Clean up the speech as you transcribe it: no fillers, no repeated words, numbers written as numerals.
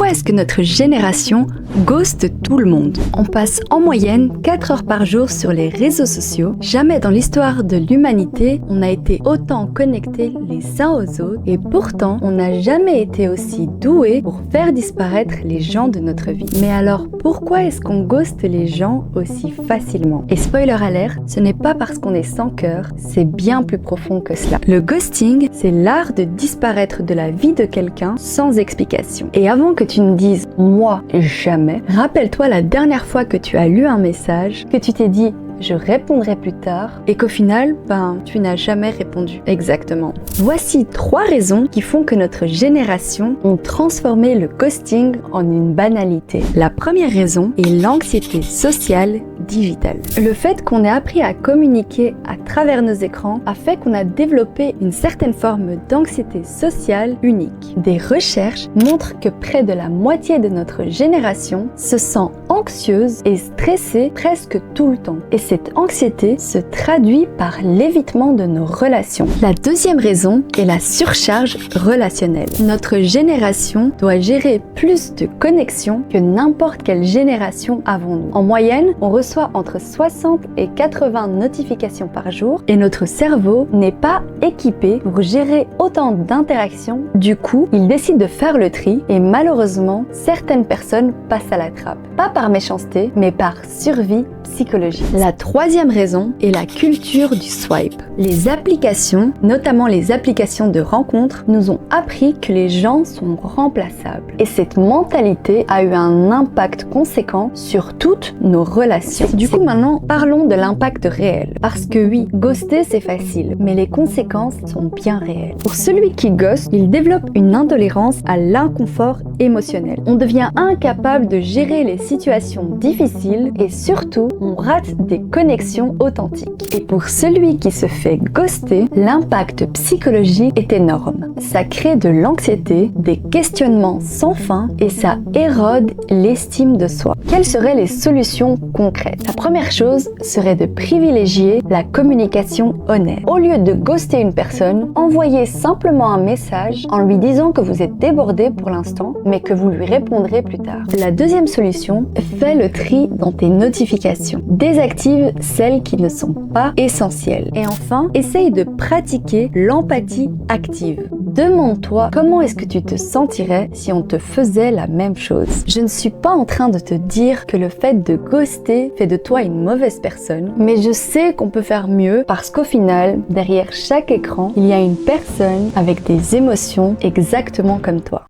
Pourquoi est-ce que notre génération ghost tout le monde? On passe en moyenne 4 heures par jour sur les réseaux sociaux. Jamais dans l'histoire de l'humanité, on a été autant connectés les uns aux autres et pourtant, on n'a jamais été aussi doués pour faire disparaître les gens de notre vie. Mais alors, pourquoi est-ce qu'on ghoste les gens aussi facilement? Et spoiler alert, ce n'est pas parce qu'on est sans cœur, c'est bien plus profond que cela. Le ghosting, c'est l'art de disparaître de la vie de quelqu'un sans explication. Et avant que tu ne dises « moi, jamais », rappelle-toi la dernière fois que tu as lu un message, que tu t'es dit « je répondrai plus tard » et qu'au final, tu n'as jamais répondu. Exactement. Voici 3 raisons qui font que notre génération a transformé le ghosting en une banalité. La première raison est l'anxiété sociale digitale. Le fait qu'on ait appris à communiquer à travers nos écrans a fait qu'on a développé une certaine forme d'anxiété sociale unique. Des recherches montrent que près de la moitié de notre génération se sent anxieuse et stressée presque tout le temps. Et cette anxiété se traduit par l'évitement de nos relations. La deuxième raison est la surcharge relationnelle. Notre génération doit gérer plus de connexions que n'importe quelle génération avant nous. En moyenne, on reçoit entre 60 et 80 notifications par jour et notre cerveau n'est pas équipé pour gérer autant d'interactions. Du coup, il décide de faire le tri et malheureusement, certaines personnes passent à la trappe. Pas par méchanceté, mais par survie psychologique. La troisième raison est la culture du swipe. Les applications, notamment les applications de rencontres, nous ont appris que les gens sont remplaçables. Et cette mentalité a eu un impact conséquent sur toutes nos relations. Du coup, maintenant, parlons de l'impact réel. Parce que oui, ghoster c'est facile, mais les conséquences sont bien réelles. Pour celui qui ghoste, il développe une intolérance à l'inconfort émotionnel. On devient incapable de gérer les situations difficiles et surtout, on rate des connexions authentiques. Et pour celui qui se fait ghoster, l'impact psychologique est énorme. Ça crée de l'anxiété, des questionnements sans fin et ça érode l'estime de soi. Quelles seraient les solutions concrètes? La première chose serait de privilégier la communication honnête. Au lieu de ghoster une personne, envoyez simplement un message en lui disant que vous êtes débordé pour l'instant, mais que vous lui répondrez plus tard. La deuxième solution, fais le tri dans tes notifications. Désactive celles qui ne sont pas essentielles. Et enfin, essaye de pratiquer l'empathie active. Demande-toi comment est-ce que tu te sentirais si on te faisait la même chose. Je ne suis pas en train de te dire que le fait de ghoster fait de toi une mauvaise personne, mais je sais qu'on peut faire mieux parce qu'au final, derrière chaque écran, il y a une personne avec des émotions exactement comme toi.